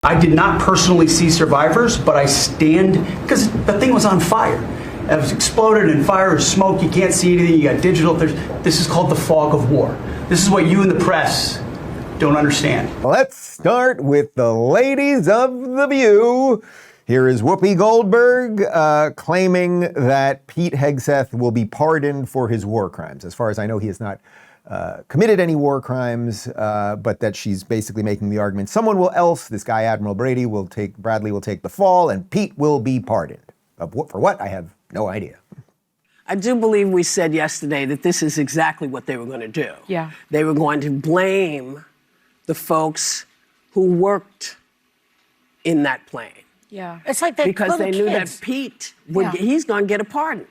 I did not personally see survivors, but I stand, because the thing was on fire. It was exploded in fire or smoke. You can't see anything. You got digital. This is called the fog of war. This is what you in the press don't understand. Let's start with the ladies of The View. Here is Whoopi Goldberg claiming that Pete Hegseth will be pardoned for his war crimes. As far as I know, he has not committed any war crimes, but that she's basically making the argument someone else, this guy Admiral Bradley will take the fall, and Pete will be pardoned. For what? I have no idea. I do believe we said yesterday that this is exactly what they were going to do. Yeah. They were going to blame the folks who worked in that plane. Yeah. It's like because they knew kids. that Pete he's going to get a pardon.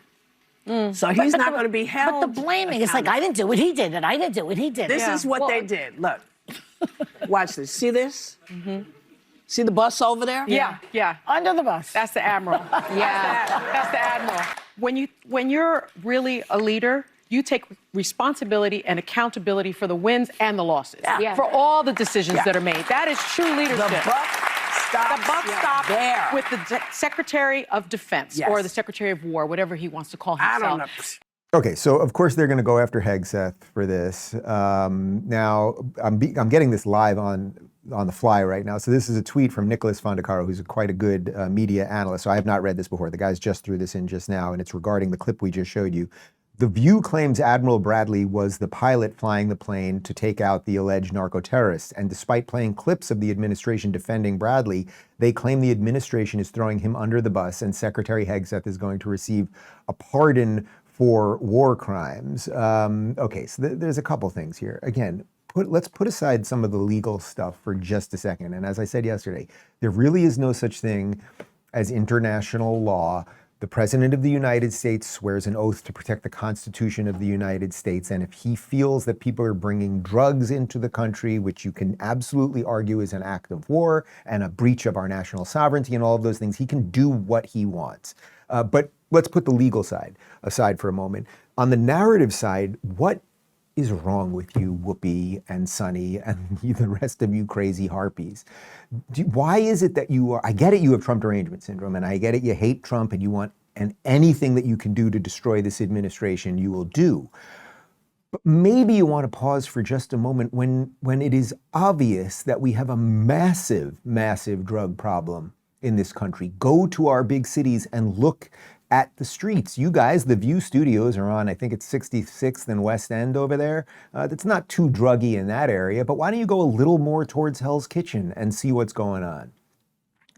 So he's not going to be held. But the blaming is like, I didn't do what he did, and I didn't do what he did. This is what they did. Look, watch this. See this? Mm-hmm. See the bus over there? Yeah. Under the bus. That's the admiral. That's the admiral. When you're really a leader, you take responsibility and accountability for the wins and the losses. Yeah. For all the decisions that are made. That is true leadership. The buck stops there with the Secretary of Defense or the Secretary of War, whatever he wants to call himself. I don't know. Okay, so of course they're going to go after Hegseth for this. Now, I'm getting this live on the fly right now. So this is a tweet from Nicholas Fondacaro, who's quite a good media analyst. So I have not read this before. The guys just threw this in just now, and it's regarding the clip we just showed you. The View claims Admiral Bradley was the pilot flying the plane to take out the alleged narco-terrorists. And despite playing clips of the administration defending Bradley, they claim the administration is throwing him under the bus, and Secretary Hegseth is going to receive a pardon for war crimes. Okay, so there's a couple things here. Again, let's put aside some of the legal stuff for just a second. And as I said yesterday, there really is no such thing as international law. The President of the United States swears an oath to protect the Constitution of the United States. And if he feels that people are bringing drugs into the country, which you can absolutely argue is an act of war and a breach of our national sovereignty and all of those things, he can do what he wants. But let's put the legal side aside for a moment. On the narrative side, what is wrong with you, Whoopi and Sonny and the rest of you crazy harpies? Why is it that I get it, you have Trump derangement syndrome, and I get it, you hate Trump and you want, and anything that you can do to destroy this administration, you will do. But maybe you want to pause for just a moment when it is obvious that we have a massive, massive drug problem in this country. Go to our big cities and look at the streets. You guys, the View studios are on, I think it's 66th and West End over there. That's not too druggy in that area, but why don't you go a little more towards Hell's Kitchen and see what's going on?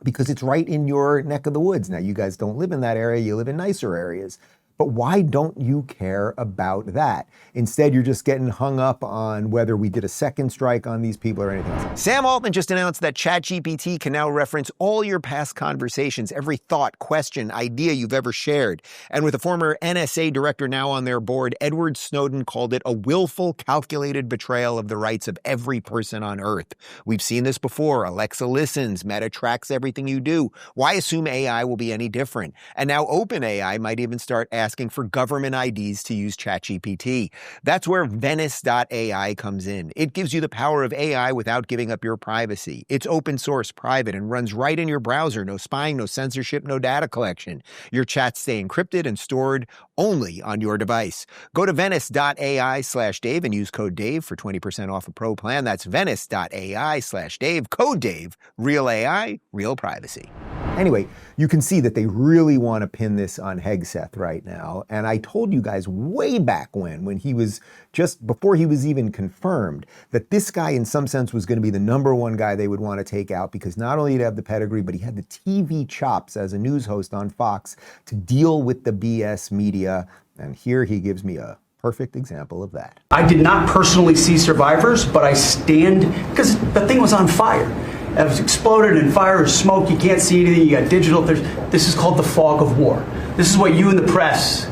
Because it's right in your neck of the woods. Now, you guys don't live in that area, you live in nicer areas. But why don't you care about that? Instead, you're just getting hung up on whether we did a second strike on these people or anything else. Sam Altman just announced that ChatGPT can now reference all your past conversations, every thought, question, idea you've ever shared. And with a former NSA director now on their board, Edward Snowden called it a willful, calculated betrayal of the rights of every person on Earth. We've seen this before. Alexa listens. Meta tracks everything you do. Why assume AI will be any different? And now OpenAI might even start asking for government IDs to use ChatGPT. That's where Venice.Ai comes in. It gives you the power of AI without giving up your privacy. It's open source, private, and runs right in your browser. No spying, no censorship, no data collection. Your chats stay encrypted and stored only on your device. Go to Venice.ai/Dave and use code Dave for 20% off a pro plan. That's Venice.ai/Dave. Code Dave. Real AI, real privacy. Anyway, you can see that they really want to pin this on Hegseth right now. And I told you guys way back when he was just before he was even confirmed, that this guy in some sense was going to be the number one guy they would want to take out, because not only did he have the pedigree, but he had the TV chops as a news host on Fox to deal with the BS media. And here he gives me a perfect example of that. I did not personally see survivors, but I stand, because the thing was on fire. It was exploded in fire or smoke. You can't see anything. You got digital. This is called the fog of war. This is what you in the press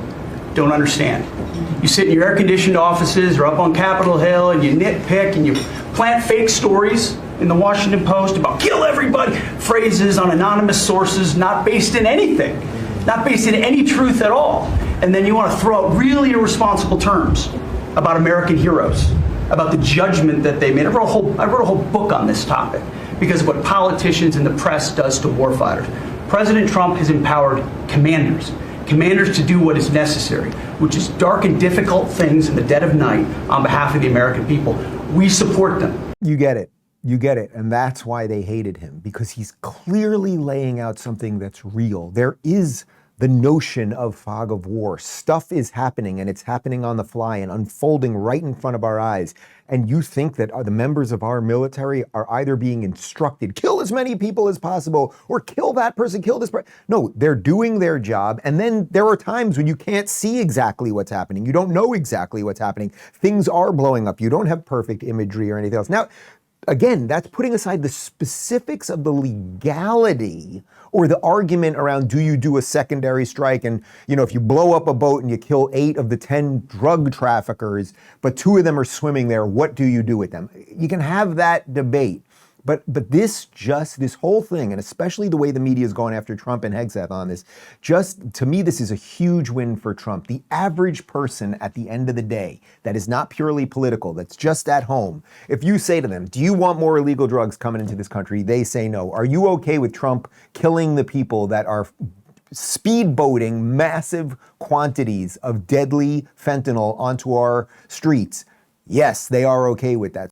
don't understand. You sit in your air-conditioned offices or up on Capitol Hill and you nitpick and you plant fake stories in the Washington Post about kill everybody, phrases on anonymous sources not based in anything, not based in any truth at all. And then you want to throw out really irresponsible terms about American heroes, about the judgment that they made. I wrote a whole book on this topic. because of what politicians and the press does to warfighters. President Trump has empowered commanders to do what is necessary, which is dark and difficult things in the dead of night on behalf of the American people. We support them. You get it. You get it. And that's why they hated him, because he's clearly laying out something that's real. There is the notion of fog of war. Stuff is happening, and it's happening on the fly and unfolding right in front of our eyes. And you think that the members of our military are either being instructed, kill as many people as possible, or kill that person, kill this person. No, they're doing their job. And then there are times when you can't see exactly what's happening. You don't know exactly what's happening. Things are blowing up. You don't have perfect imagery or anything else. Now, again, that's putting aside the specifics of the legality or the argument around, do you do a secondary strike? And, if you blow up a boat and you kill 8 of the 10 drug traffickers, but 2 of them are swimming there, what do you do with them? You can have that debate. But this whole thing, and especially the way the media is going after Trump and Hegseth on this, to me, this is a huge win for Trump. The average person at the end of the day that is not purely political, that's just at home, if you say to them, do you want more illegal drugs coming into this country? They say no. Are you okay with Trump killing the people that are speedboating massive quantities of deadly fentanyl onto our streets? Yes, they are okay with that.